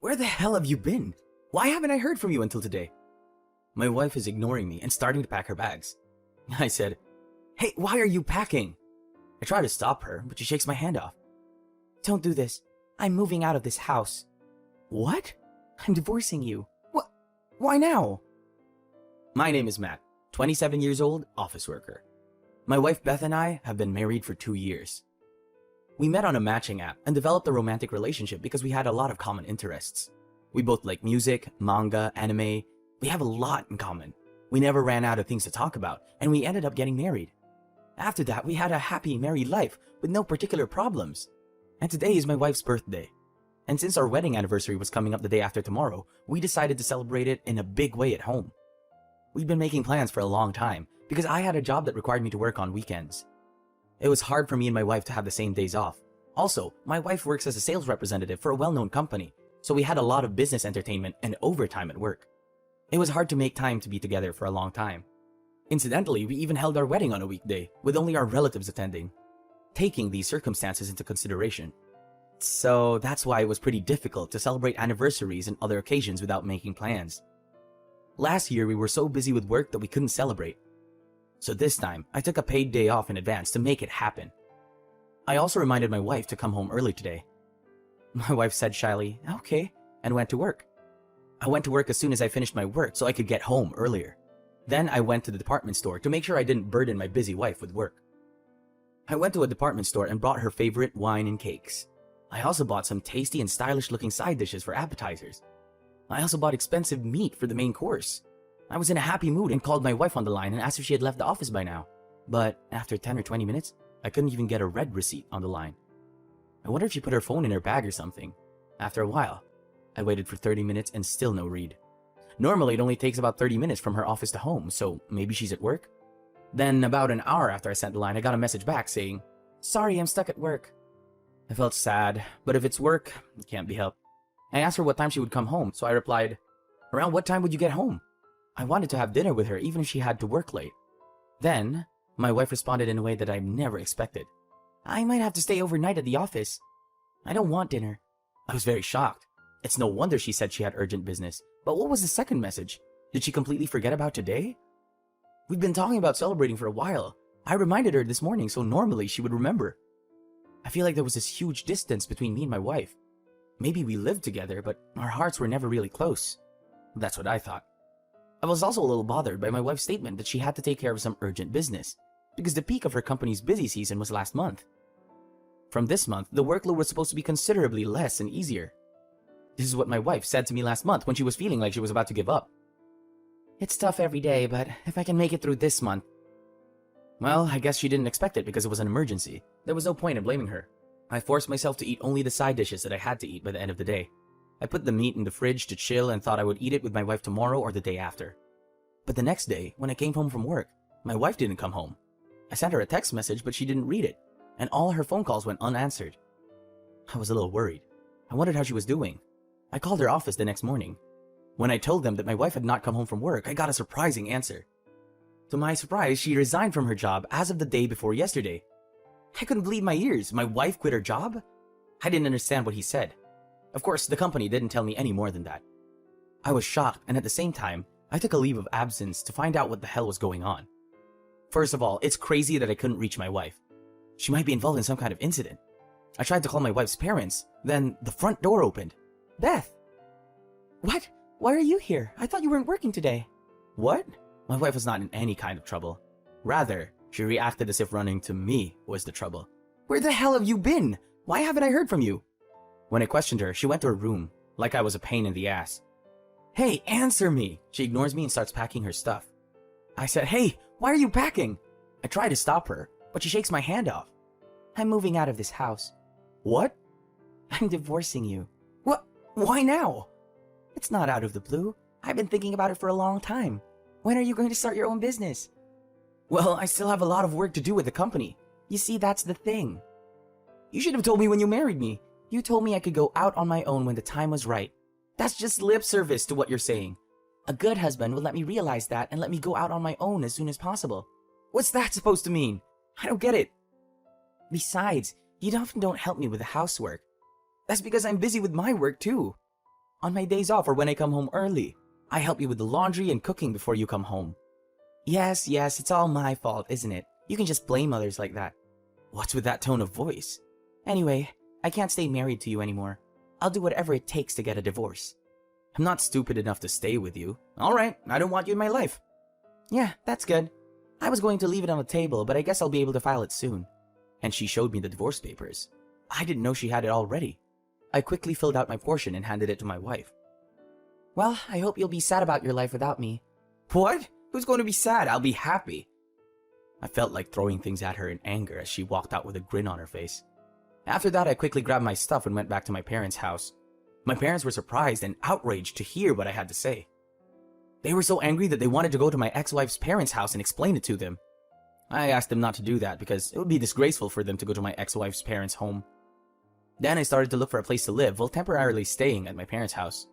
Where the hell have you been? Why haven't I heard from you until today? My wife is ignoring me and starting to pack her bags. I said, "Hey, why are you packing?" I try to stop her, but she shakes my hand off. Don't do this. I'm moving out of this house. What? I'm divorcing you. What? Why now? My name is Matt, 27 years old, office worker. My wife Beth and I have been married for 2 years. We met on a matching app and developed a romantic relationship because we had a lot of common interests. We both like music, manga, anime. We have a lot in common. We never ran out of things to talk about, and we ended up getting married. After that, we had a happy married life with no particular problems. And today is my wife's birthday. And since our wedding anniversary was coming up the day after tomorrow, we decided to celebrate it in a big way at home. We've been making plans for a long time because I had a job that required me to work on weekends. It was hard for me and my wife to have the same days off. Also, my wife works as a sales representative for a well-known company, so we had a lot of business entertainment and overtime at work. It was hard to make time to be together for a long time. Incidentally, we even held our wedding on a weekday, with only our relatives attending, taking these circumstances into consideration. So that's why it was pretty difficult to celebrate anniversaries and other occasions without making plans. Last year, we were so busy with work that we couldn't celebrate. So this time, I took a paid day off in advance to make it happen. I also reminded my wife to come home early today. My wife said shyly, "Okay," and went to work. I went to work as soon as I finished my work so I could get home earlier. Then I went to the department store to make sure I didn't burden my busy wife with work. I went to a department store and bought her favorite wine and cakes. I also bought some tasty and stylish looking side dishes for appetizers. I also bought expensive meat for the main course. I was in a happy mood and called my wife on the line and asked if she had left the office by now. But after 10 or 20 minutes, I couldn't even get a red receipt on the line. I wonder if she put her phone in her bag or something. After a while, I waited for 30 minutes and still no read. Normally, it only takes about 30 minutes from her office to home, so maybe she's at work? Then, about an hour after I sent the line, I got a message back saying, "Sorry, I'm stuck at work." I felt sad, but if it's work, it can't be helped. I asked her what time she would come home, so I replied, "Around what time would you get home?" I wanted to have dinner with her even if she had to work late. Then, my wife responded in a way that I never expected. "I might have to stay overnight at the office. I don't want dinner." I was very shocked. It's no wonder she said she had urgent business. But what was the second message? Did she completely forget about today? We'd been talking about celebrating for a while. I reminded her this morning, so normally she would remember. I feel like there was this huge distance between me and my wife. Maybe we lived together, but our hearts were never really close. That's what I thought. I was also a little bothered by my wife's statement that she had to take care of some urgent business, because the peak of her company's busy season was last month. From this month, the workload was supposed to be considerably less and easier. This is what my wife said to me last month when she was feeling like she was about to give up. "It's tough every day, but if I can make it through this month." Well, I guess she didn't expect it because it was an emergency. There was no point in blaming her. I forced myself to eat only the side dishes that I had to eat by the end of the day. I put the meat in the fridge to chill and thought I would eat it with my wife tomorrow or the day after. But the next day, when I came home from work, my wife didn't come home. I sent her a text message, but she didn't read it, and all her phone calls went unanswered. I was a little worried. I wondered how she was doing. I called her office the next morning. When I told them that my wife had not come home from work, I got a surprising answer. To my surprise, she resigned from her job as of the day before yesterday. I couldn't believe my ears. My wife quit her job? I didn't understand what he said. Of course, the company didn't tell me any more than that. I was shocked, and at the same time, I took a leave of absence to find out what the hell was going on. First of all, it's crazy that I couldn't reach my wife. She might be involved in some kind of incident. I tried to call my wife's parents, then the front door opened. "Beth! What? Why are you here? I thought you weren't working today." What? My wife was not in any kind of trouble. Rather, she reacted as if running to me was the trouble. "Where the hell have you been? Why haven't I heard from you?" When I questioned her, she went to her room, like I was a pain in the ass. "Hey, answer me!" She ignores me and starts packing her stuff. I said, "Hey, why are you packing?" I try to stop her, but she shakes my hand off. "I'm moving out of this house." "What?" "I'm divorcing you." "What? Why now?" "It's not out of the blue. I've been thinking about it for a long time. When are you going to start your own business?" "Well, I still have a lot of work to do with the company." "You see, that's the thing. You should have told me when you married me. You told me I could go out on my own when the time was right." That's just lip service to what you're saying. A good husband would let me realize that and let me go out on my own as soon as possible. What's that supposed to mean? I don't get it. Besides, you often don't help me with the housework. That's because I'm busy with my work too. On my days off or when I come home early. I help you with the laundry and cooking before you come home. Yes, it's all my fault, isn't it? You can just blame others like that. What's with that tone of voice? Anyway, I can't stay married to you anymore. I'll do whatever it takes to get a divorce. I'm not stupid enough to stay with you. All right, I don't want you in my life. Yeah, that's good. I was going to leave it on the table, but I guess I'll be able to file it soon. And she showed me the divorce papers. I didn't know she had it already. I quickly filled out my portion and handed it to my wife. Well, I hope you'll be sad about your life without me. What? Who's going to be sad? I'll be happy. I felt like throwing things at her in anger as she walked out with a grin on her face. After that, I quickly grabbed my stuff and went back to my parents' house. My parents were surprised and outraged to hear what I had to say. They were so angry that they wanted to go to my ex-wife's parents' house and explain it to them. I asked them not to do that because it would be disgraceful for them to go to my ex-wife's parents' home. Then I started to look for a place to live while temporarily staying at my parents' house.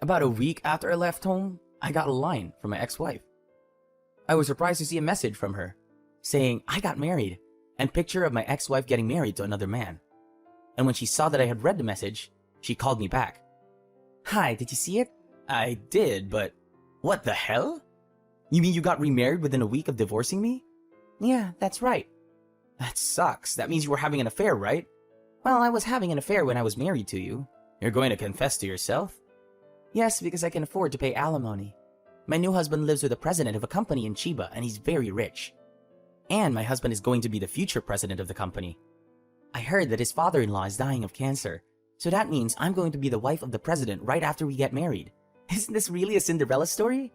About a week after I left home, I got a line from my ex-wife. I was surprised to see a message from her saying I got married and picture of my ex-wife getting married to another man. And when she saw that I had read the message, she called me back. Hi, did you see it? I did, but what the hell? You mean you got remarried within a week of divorcing me? Yeah, that's right. That sucks. That means you were having an affair, right? Well, I was having an affair when I was married to you. You're going to confess to yourself? Yes, because I can afford to pay alimony. My new husband lives with the president of a company in Chiba, and he's very rich. And my husband is going to be the future president of the company. I heard that his father-in-law is dying of cancer, so that means I'm going to be the wife of the president right after we get married. Isn't this really a Cinderella story?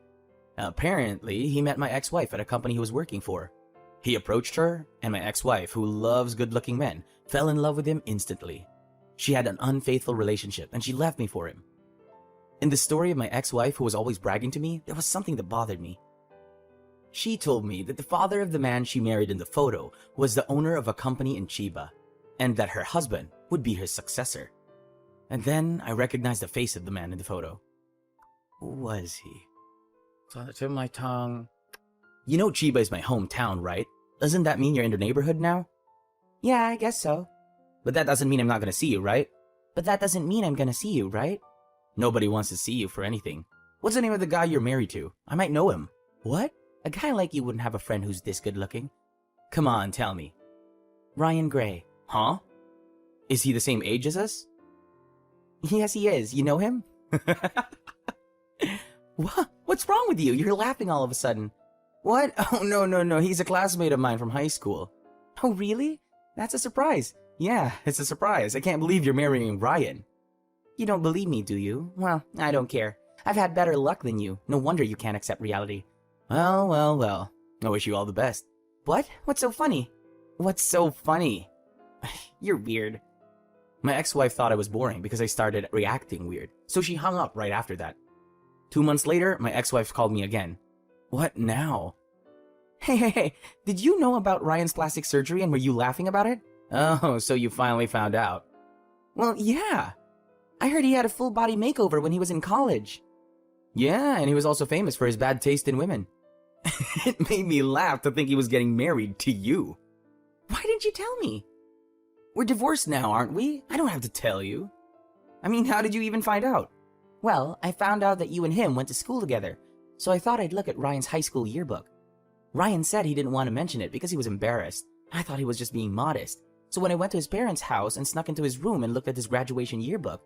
Apparently, he met my ex-wife at a company he was working for. He approached her, and my ex-wife, who loves good-looking men, fell in love with him instantly. She had an unfaithful relationship, and she left me for him. In the story of my ex-wife, who was always bragging to me, there was something that bothered me. She told me that the father of the man she married in the photo was the owner of a company in Chiba, and that her husband would be his successor. And then I recognized the face of the man in the photo. Who was he? It's on the tip of my tongue. You know Chiba is my hometown, right? Doesn't that mean you're in the neighborhood now? Yeah, I guess so. But that doesn't mean I'm not gonna see you, right? But that doesn't mean I'm gonna see you, right? Nobody wants to see you for anything. What's the name of the guy you're married to? I might know him. What? A guy like you wouldn't have a friend who's this good looking. Come on, tell me. Ryan Gray. Huh? Is he the same age as us? Yes, he is. You know him? What? What's wrong with you? You're laughing all of a sudden. What? Oh, no. He's a classmate of mine from high school. Oh, really? That's a surprise. Yeah, it's a surprise. I can't believe you're marrying Ryan. You don't believe me, do you? Well, I don't care. I've had better luck than you. No wonder you can't accept reality. Well. I wish you all the best. What? What's so funny? What's so funny? You're weird. My ex-wife thought I was boring because I started reacting weird, so she hung up right after that. 2 months later, my ex-wife called me again. What now? Hey, did you know about Ryan's plastic surgery and were you laughing about it? Oh, so you finally found out. Well, yeah. I heard he had a full body makeover when he was in college. Yeah, and he was also famous for his bad taste in women. It made me laugh to think he was getting married to you. Why didn't you tell me? We're divorced now, aren't we? I don't have to tell you. I mean, how did you even find out? Well, I found out that you and him went to school together, so I thought I'd look at Ryan's high school yearbook. Ryan said he didn't want to mention it because he was embarrassed. I thought he was just being modest. So when I went to his parents' house and snuck into his room and looked at his graduation yearbook,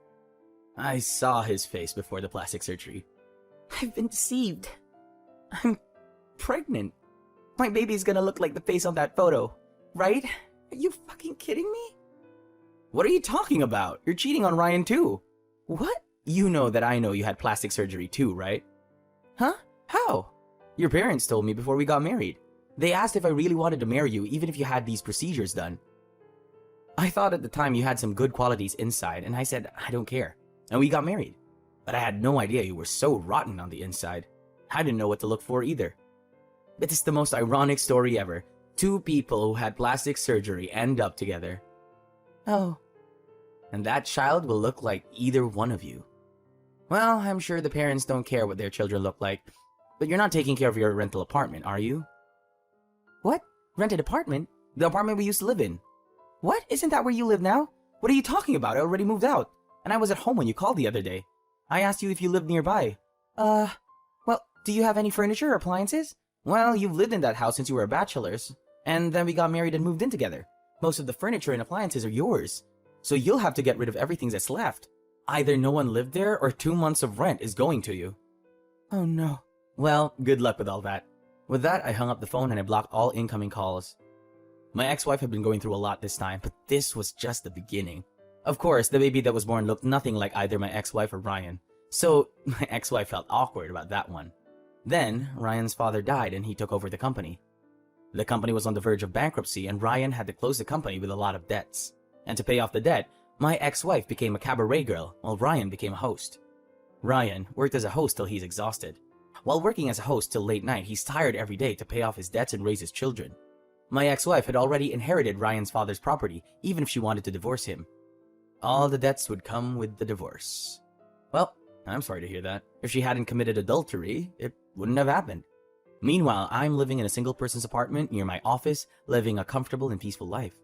I saw his face before the plastic surgery. I've been deceived. I'm pregnant. My baby's gonna look like the face on that photo, right? Are you fucking kidding me? What are you talking about? You're cheating on Ryan too. What? You know that I know you had plastic surgery too, right? Huh? How? Your parents told me before we got married. They asked if I really wanted to marry you even if you had these procedures done. I thought at the time you had some good qualities inside, and I said, I don't care. And we got married. But I had no idea you were so rotten on the inside. I didn't know what to look for either. But it's the most ironic story ever. 2 people who had plastic surgery end up together. Oh. And that child will look like either one of you. Well, I'm sure the parents don't care what their children look like. But you're not taking care of your rental apartment, are you? What? Rented apartment? The apartment we used to live in. What? Isn't that where you live now? What are you talking about? I already moved out. and I was at home when you called the other day. I asked you if you lived nearby. Well, do you have any furniture or appliances? Well, you've lived in that house since you were bachelors, and then we got married and moved in together. Most of the furniture and appliances are yours, so you'll have to get rid of everything that's left. Either no one lived there or 2 months of rent is going to you. Oh no. Well, good luck with all that. With that, I hung up the phone and I blocked all incoming calls. My ex-wife had been going through a lot this time, but this was just the beginning. Of course, the baby that was born looked nothing like either my ex-wife or Ryan, so my ex-wife felt awkward about that one. Then, Ryan's father died and he took over the company. The company was on the verge of bankruptcy and Ryan had to close the company with a lot of debts. And to pay off the debt, my ex-wife became a cabaret girl while Ryan became a host. Ryan worked as a host till he's exhausted. While working as a host till late night, he's tired every day to pay off his debts and raise his children. My ex-wife had already inherited Ryan's father's property, even if she wanted to divorce him. All the debts would come with the divorce. Well, I'm sorry to hear that. If she hadn't committed adultery, it wouldn't have happened. Meanwhile, I'm living in a single-person's apartment near my office, living a comfortable and peaceful life.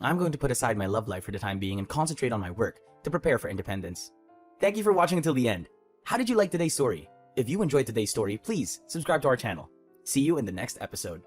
I'm going to put aside my love life for the time being and concentrate on my work to prepare for independence. Thank you for watching until the end. How did you like today's story? If you enjoyed today's story, please subscribe to our channel. See you in the next episode.